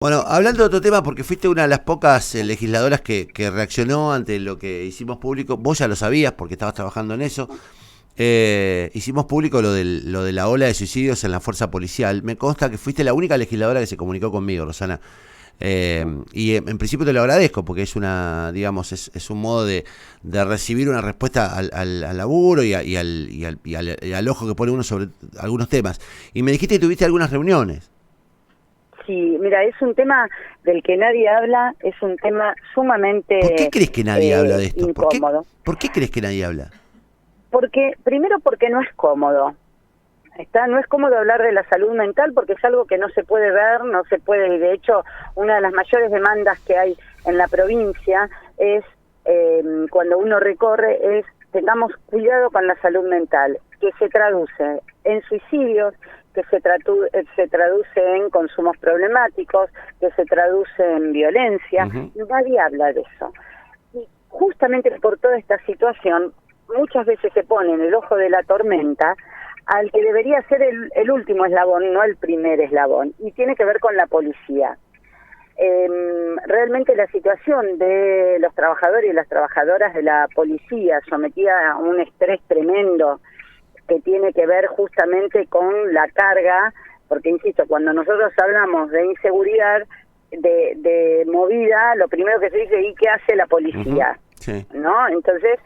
Bueno, hablando de otro tema, porque fuiste una de las pocas legisladoras que reaccionó ante lo que hicimos público, vos ya lo sabías porque estabas trabajando en eso. Hicimos público lo de la ola de suicidios en la fuerza policial. Me consta que fuiste la única legisladora que se comunicó conmigo, Rosana. Y en principio te lo agradezco porque es una, digamos, es un modo de recibir una respuesta al laburo y al ojo que pone uno sobre algunos temas. Y me dijiste que tuviste algunas reuniones. Sí, mira, es un tema del que nadie habla, es un tema ¿Por qué sumamente crees que nadie habla de esto? incómodo. ¿Por qué crees que nadie habla? Primero porque no es cómodo. No es cómodo hablar de la salud mental porque es algo que no se puede ver, no se puede, y de hecho una de las mayores demandas que hay en la provincia es, cuando uno recorre, es tengamos cuidado con la salud mental, que se traduce en suicidios, que se traduce en consumos problemáticos, que se traduce en violencia, y nadie habla de eso. Y justamente por toda esta situación, muchas veces se pone en el ojo de la tormenta al que debería ser el último eslabón, no el primer eslabón, y tiene que ver con la policía. Realmente la situación de los trabajadores y las trabajadoras de la policía sometida a un estrés tremendo que tiene que ver justamente con la carga, porque insisto, cuando nosotros hablamos de inseguridad, de movida, lo primero que se dice, ¿y qué hace la policía? Sí. ¿No? Entonces,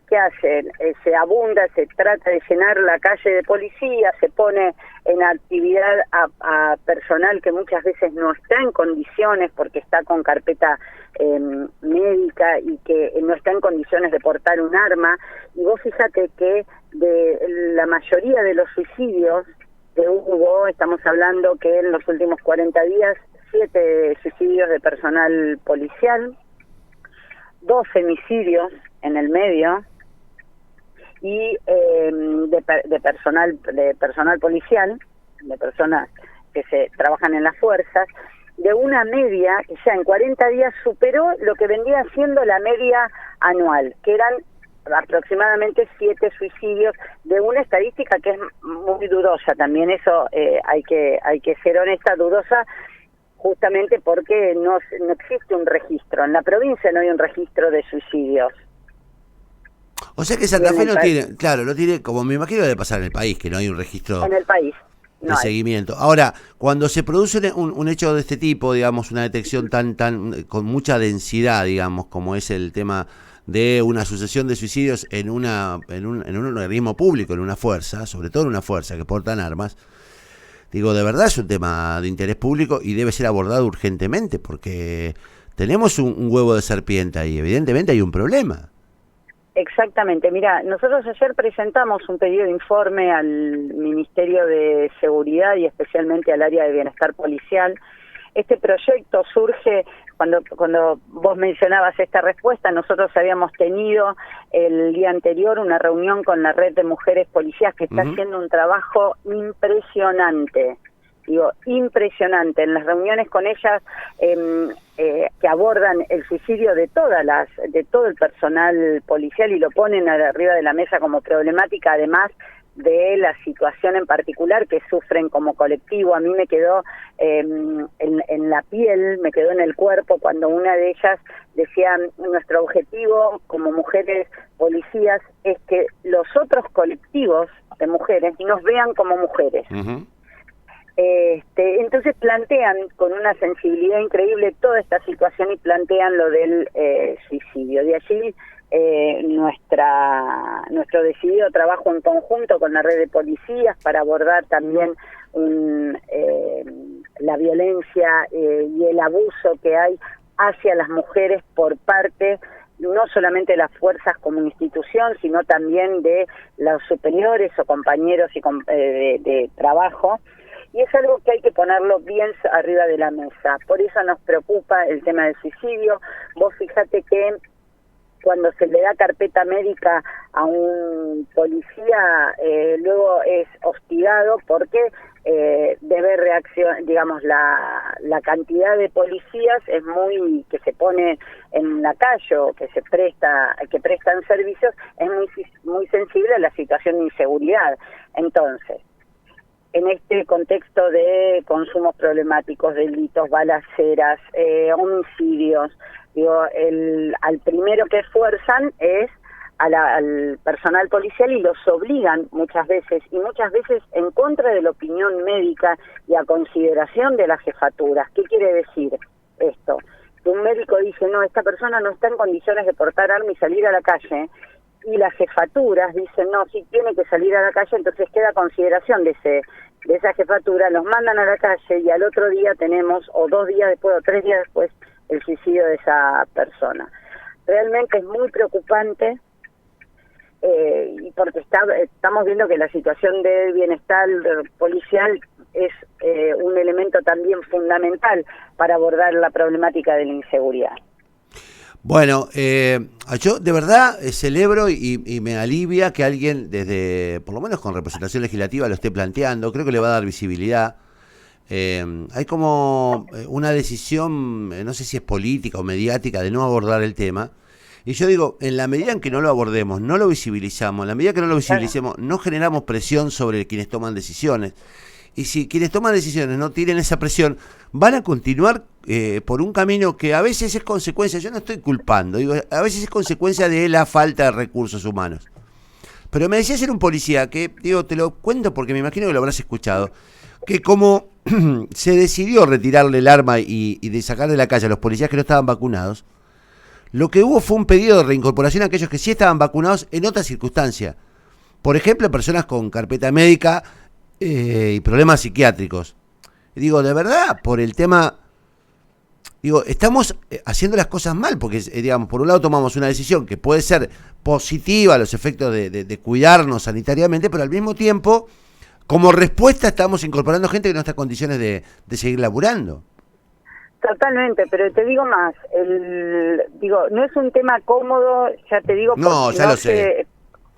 ¿qué hacen? Se abunda, se trata de llenar la calle de policía, se pone en actividad a personal que muchas veces no está en condiciones porque está con carpeta médica y que no está en condiciones de portar un arma. Y vos fíjate que de la mayoría de los suicidios que hubo, estamos hablando que en los últimos 40 días, 7 suicidios de personal policial, 2 femicidios en el medio, y de personal policial, de personas que se trabajan en las fuerzas, de una media que ya en 40 días superó lo que vendría siendo la media anual, que eran aproximadamente 7 suicidios, de una estadística que es muy dudosa también. Eso hay que ser honesta, dudosa, justamente porque no existe un registro. En la provincia no hay un registro de suicidios. O sea que Santa Fe no tiene, claro, no tiene, como me imagino debe pasar en el país, que no hay un registro En el país no de hay. seguimiento. Ahora, cuando se produce un hecho de este tipo, digamos, una detección con mucha densidad, digamos, como es el tema de una sucesión de suicidios en un organismo público, en una fuerza, sobre todo en una fuerza que portan armas, digo, de verdad es un tema de interés público y debe ser abordado urgentemente, porque tenemos un huevo de serpiente ahí, evidentemente hay un problema. Exactamente, mira, nosotros ayer presentamos un pedido de informe al Ministerio de Seguridad y especialmente al área de bienestar policial. Este proyecto surge cuando vos mencionabas esta respuesta. Nosotros habíamos tenido el día anterior una reunión con la red de mujeres policías que está haciendo un trabajo impresionante. Digo, impresionante. En las reuniones con ellas que abordan el suicidio de todo el personal policial y lo ponen arriba de la mesa como problemática, además de la situación en particular que sufren como colectivo. A mí me quedó en la piel, me quedó en el cuerpo cuando una de ellas decía: nuestro objetivo como mujeres policías es que los otros colectivos de mujeres nos vean como mujeres. Entonces plantean con una sensibilidad increíble toda esta situación y plantean lo del suicidio. De allí nuestro decidido trabajo en conjunto con la red de policías para abordar también la violencia y el abuso que hay hacia las mujeres por parte no solamente de las fuerzas como institución, sino también de los superiores o compañeros de trabajo. Y es algo que hay que ponerlo bien arriba de la mesa. Por eso nos preocupa el tema del suicidio. Vos fíjate que cuando se le da carpeta médica a un policía, luego es hostigado porque debe reaccionar, digamos, la cantidad de policías es muy, que se pone en la calle o que prestan servicios, es muy sensible a la situación de inseguridad. Entonces, en este contexto de consumos problemáticos, delitos, balaceras, homicidios, digo, al primero que esfuerzan es al personal policial y los obligan muchas veces en contra de la opinión médica y a consideración de las jefaturas. ¿Qué quiere decir esto? Que un médico dice, no, esta persona no está en condiciones de portar arma y salir a la calle, y las jefaturas dicen, no, sí tiene que salir a la calle, entonces queda a consideración de esa jefatura, los mandan a la calle y al otro día tenemos, o 2 días después o 3 días después, el suicidio de esa persona. Realmente es muy preocupante, y porque estamos viendo que la situación de bienestar policial es un elemento también fundamental para abordar la problemática de la inseguridad. Bueno, yo de verdad celebro y me alivia que alguien desde, por lo menos con representación legislativa, lo esté planteando. Creo que le va a dar visibilidad. Hay como una decisión, no sé si es política o mediática, de no abordar el tema. Y yo digo, en la medida en que no lo abordemos, no lo visibilizamos, en la medida que no lo visibilicemos, no generamos presión sobre quienes toman decisiones. Y si quienes toman decisiones no tienen esa presión, van a continuar por un camino que a veces es consecuencia, yo no estoy culpando, digo, a veces es consecuencia de la falta de recursos humanos. Pero me decía ser un policía que, digo, te lo cuento porque me imagino que lo habrás escuchado, que como se decidió retirarle el arma y de sacar de la calle a los policías que no estaban vacunados, lo que hubo fue un pedido de reincorporación a aquellos que sí estaban vacunados en otras circunstancias. Por ejemplo, personas con carpeta médica y problemas psiquiátricos. Digo, de verdad, por el tema, digo, estamos haciendo las cosas mal, porque, digamos, por un lado tomamos una decisión que puede ser positiva a los efectos de cuidarnos sanitariamente, pero al mismo tiempo, como respuesta, estamos incorporando gente que no está en condiciones de seguir laburando. Totalmente, pero te digo más, no es un tema cómodo, ya te digo, no, ya lo sé,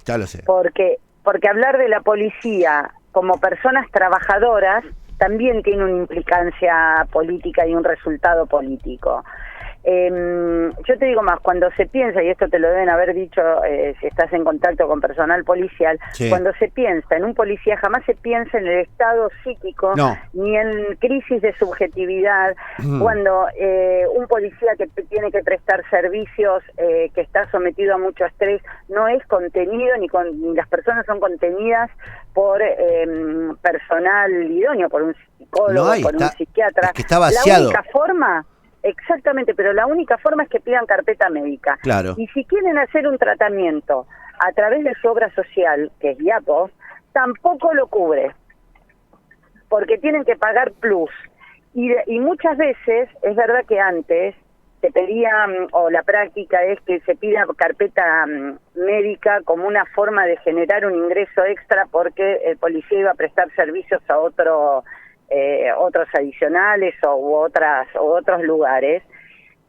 ya lo sé. Porque hablar de la policía como personas trabajadoras también tiene una implicancia política y un resultado político. Yo te digo más, cuando se piensa, y esto te lo deben haber dicho si estás en contacto con personal policial, sí. Cuando se piensa en un policía jamás se piensa en el estado psíquico, no. Ni en crisis de subjetividad, cuando un policía que tiene que prestar servicios, que está sometido a mucho estrés, no es contenido, ni las personas son contenidas por personal idóneo, por un psicólogo, por un psiquiatra. Es que está vaciado. La única forma... Exactamente, pero la única forma es que pidan carpeta médica. Claro. Y si quieren hacer un tratamiento a través de su obra social, que es IAPOS, tampoco lo cubre, porque tienen que pagar plus. Y muchas veces, es verdad que antes se pedía, o la práctica es que se pida carpeta médica como una forma de generar un ingreso extra porque el policía iba a prestar servicios a otros adicionales u otros lugares,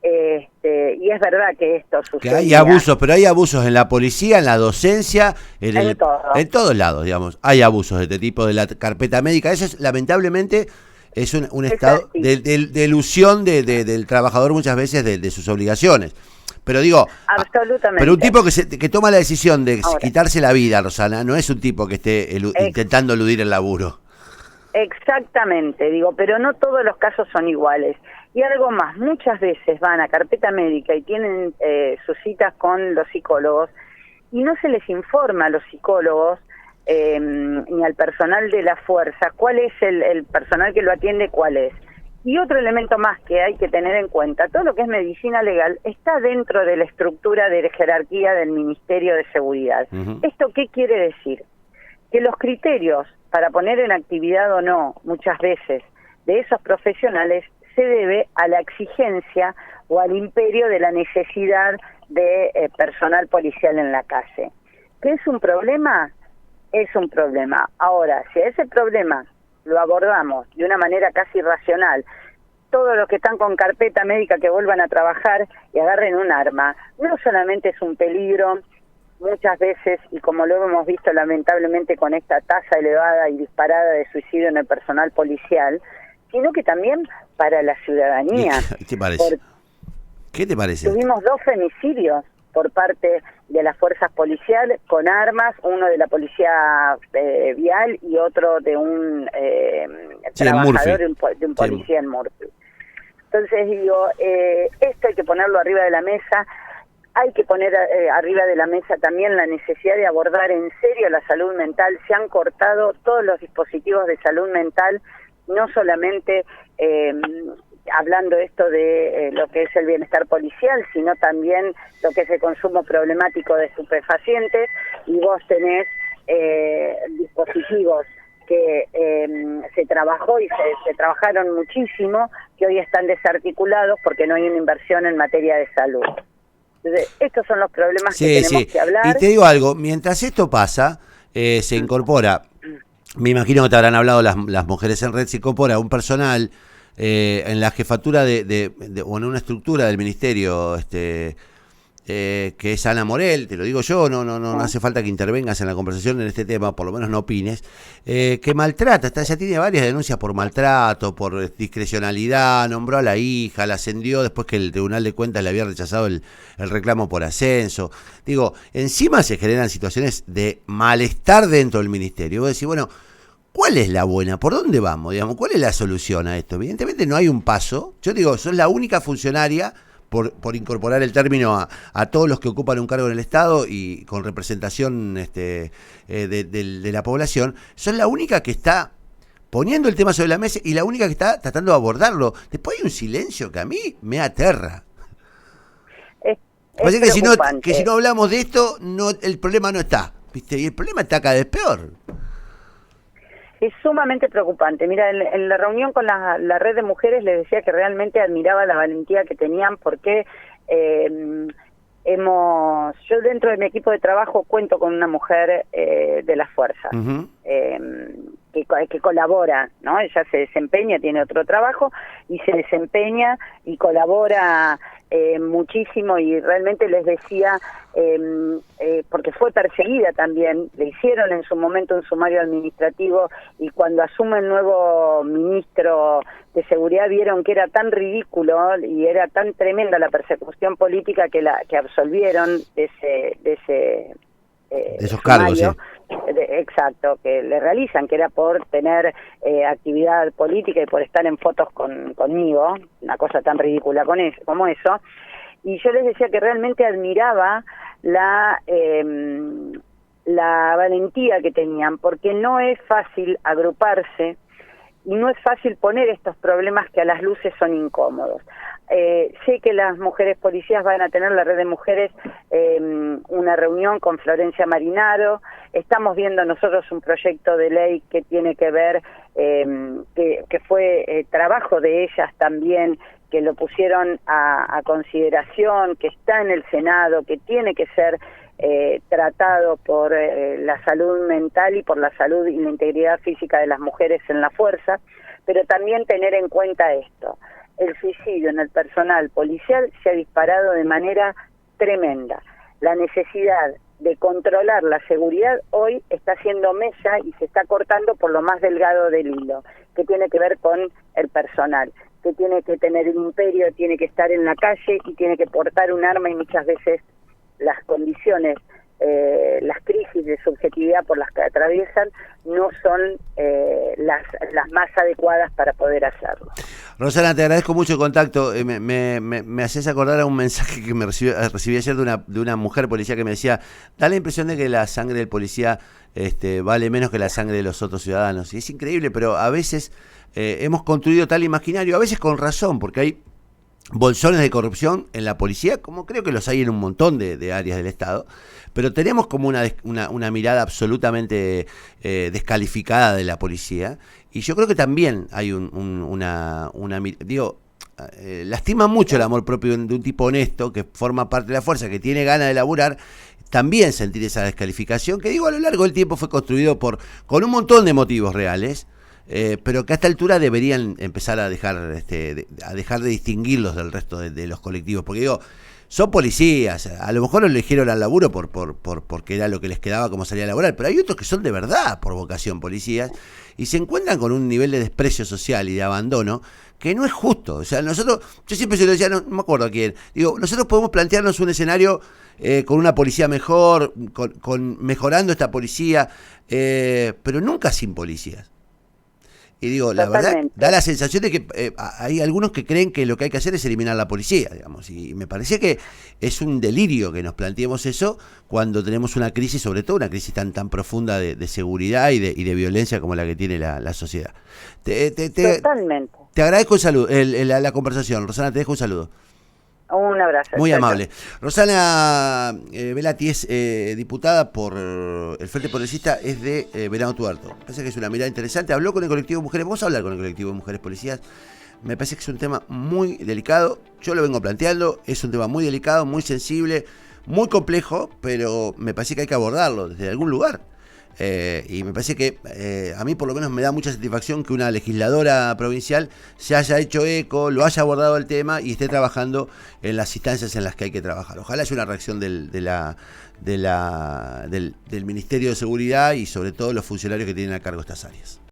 y es verdad que esto sucede. Que hay abusos, pero hay abusos en la policía, en la docencia, en todos lados, digamos. Hay abusos de este tipo de la carpeta médica. Eso es, lamentablemente, es un estado de ilusión del trabajador muchas veces de sus obligaciones. Pero digo, absolutamente. Pero un tipo que toma la decisión de quitarse la vida, Rosana, no es un tipo que esté intentando eludir el laburo. Exactamente, pero no todos los casos son iguales. Y algo más, muchas veces van a carpeta médica y tienen sus citas con los psicólogos y no se les informa a los psicólogos ni al personal de la fuerza cuál es el personal que lo atiende, cuál es. Y otro elemento más que hay que tener en cuenta, todo lo que es medicina legal está dentro de la estructura de jerarquía del Ministerio de Seguridad. ¿Esto qué quiere decir? Que los criterios para poner en actividad o no, muchas veces, de esos profesionales se debe a la exigencia o al imperio de la necesidad de personal policial en la calle. ¿Qué es un problema? Es un problema. Ahora, si a ese problema lo abordamos de una manera casi racional, todos los que están con carpeta médica que vuelvan a trabajar y agarren un arma, no solamente es un peligro, muchas veces, y como lo hemos visto lamentablemente con esta tasa elevada y disparada de suicidio en el personal policial, sino que también para la ciudadanía. ¿Qué te parece? ¿Qué te parece? Tuvimos 2 femicidios por parte de las fuerzas policiales con armas, uno de la policía vial y otro de un trabajador de un policía en Murphy. Entonces digo, esto hay que ponerlo arriba de la mesa. Hay que poner arriba de la mesa también la necesidad de abordar en serio la salud mental. Se han cortado todos los dispositivos de salud mental, no solamente hablando esto de lo que es el bienestar policial, sino también lo que es el consumo problemático de estupefacientes, y vos tenés dispositivos que se trabajó y se trabajaron muchísimo, que hoy están desarticulados porque no hay una inversión en materia de salud. Entonces, estos son los problemas que tenemos que hablar. Y te digo algo, mientras esto pasa, se incorpora, me imagino que te habrán hablado las mujeres en red, se incorpora un personal en la jefatura o en una estructura del ministerio, que es Ana Morel, te lo digo yo, no hace falta que intervengas en la conversación en este tema, por lo menos no opines, que maltrata, ya tiene varias denuncias por maltrato, por discrecionalidad, nombró a la hija, la ascendió después que el Tribunal de Cuentas le había rechazado el reclamo por ascenso. Digo, encima se generan situaciones de malestar dentro del ministerio. Vos decís, bueno, ¿cuál es la buena? ¿Por dónde vamos? Digamos, ¿cuál es la solución a esto? Evidentemente no hay un paso. Yo digo, sos la única funcionaria por incorporar el término a todos los que ocupan un cargo en el Estado y con representación de la población, son la única que está poniendo el tema sobre la mesa y la única que está tratando de abordarlo. Después hay un silencio que a mí me aterra. Parece que si no hablamos de esto, el problema no está, ¿viste? Y el problema está cada vez peor. Es sumamente preocupante. Mira, en la reunión con la red de mujeres les decía que realmente admiraba la valentía que tenían, porque yo dentro de mi equipo de trabajo cuento con una mujer de las fuerzas, que colabora, ¿no? Ella se desempeña, tiene otro trabajo y se desempeña y colabora muchísimo, y realmente les decía, porque fue perseguida también, le hicieron en su momento un sumario administrativo, y cuando asume el nuevo ministro de Seguridad vieron que era tan ridículo y era tan tremenda la persecución política que absolvieron de esos cargos, sí. Exacto, que le realizan, que era por tener actividad política y por estar en fotos conmigo, una cosa tan ridícula como eso. Y yo les decía que realmente admiraba la valentía que tenían, porque no es fácil agruparse y no es fácil poner estos problemas que a las luces son incómodos. Sé que las mujeres policías van a tener, la red de mujeres, una reunión con Florencia Marinaro. Estamos viendo nosotros un proyecto de ley que tiene que ver, que fue trabajo de ellas también, que lo pusieron a consideración, que está en el Senado, que tiene que ser tratado por la salud mental y por la salud y la integridad física de las mujeres en la fuerza, pero también tener en cuenta esto: el suicidio en el personal policial se ha disparado de manera tremenda. La necesidad de controlar la seguridad hoy está haciendo mella y se está cortando por lo más delgado del hilo, que tiene que ver con el personal, que tiene que tener un imperio, tiene que estar en la calle y tiene que portar un arma, y muchas veces las condiciones, las crisis de subjetividad por las que atraviesan no son las más adecuadas para poder hacerlo. Rosana, te agradezco mucho el contacto. Me haces acordar a un mensaje que recibí ayer de una mujer policía que me decía: da la impresión de que la sangre del policía vale menos que la sangre de los otros ciudadanos. Y es increíble, pero a veces hemos construido tal imaginario, a veces con razón, porque hay bolsones de corrupción en la policía, como creo que los hay en un montón de áreas del Estado, pero tenemos como una mirada absolutamente descalificada de la policía, y yo creo que también hay lastima mucho el amor propio de un tipo honesto que forma parte de la fuerza, que tiene ganas de laburar, también sentir esa descalificación, que digo, a lo largo del tiempo fue construido con un montón de motivos reales, pero que a esta altura deberían empezar a dejar de distinguirlos del resto de los colectivos, porque digo, son policías, a lo mejor lo eligieron al laburo porque era lo que les quedaba como salida laboral, pero hay otros que son de verdad por vocación policías y se encuentran con un nivel de desprecio social y de abandono que no es justo. O sea, nosotros, yo siempre se lo decía, no me acuerdo a quién, digo, nosotros podemos plantearnos un escenario con una policía mejor, con mejorando esta policía, pero nunca sin policías. Y digo, la verdad, da la sensación de que hay algunos que creen que lo que hay que hacer es eliminar la policía, digamos. Y me parece que es un delirio que nos planteemos eso cuando tenemos una crisis, sobre todo una crisis tan profunda de seguridad y de violencia como la que tiene la sociedad. Totalmente. Te agradezco la conversación. Rosana, te dejo un saludo. Un abrazo. Muy amable. Rosana Velati es diputada por el Frente Progresista, es de Venado Tuerto. Me parece que es una mirada interesante. Habló con el colectivo de mujeres. Vamos a hablar con el colectivo de mujeres policías. Me parece que es un tema muy delicado. Yo lo vengo planteando. Es un tema muy delicado, muy sensible, muy complejo, pero me parece que hay que abordarlo desde algún lugar. Y me parece que a mí por lo menos me da mucha satisfacción que una legisladora provincial se haya hecho eco, lo haya abordado el tema y esté trabajando en las instancias en las que hay que trabajar. Ojalá haya una reacción del Ministerio de Seguridad y sobre todo los funcionarios que tienen a cargo estas áreas.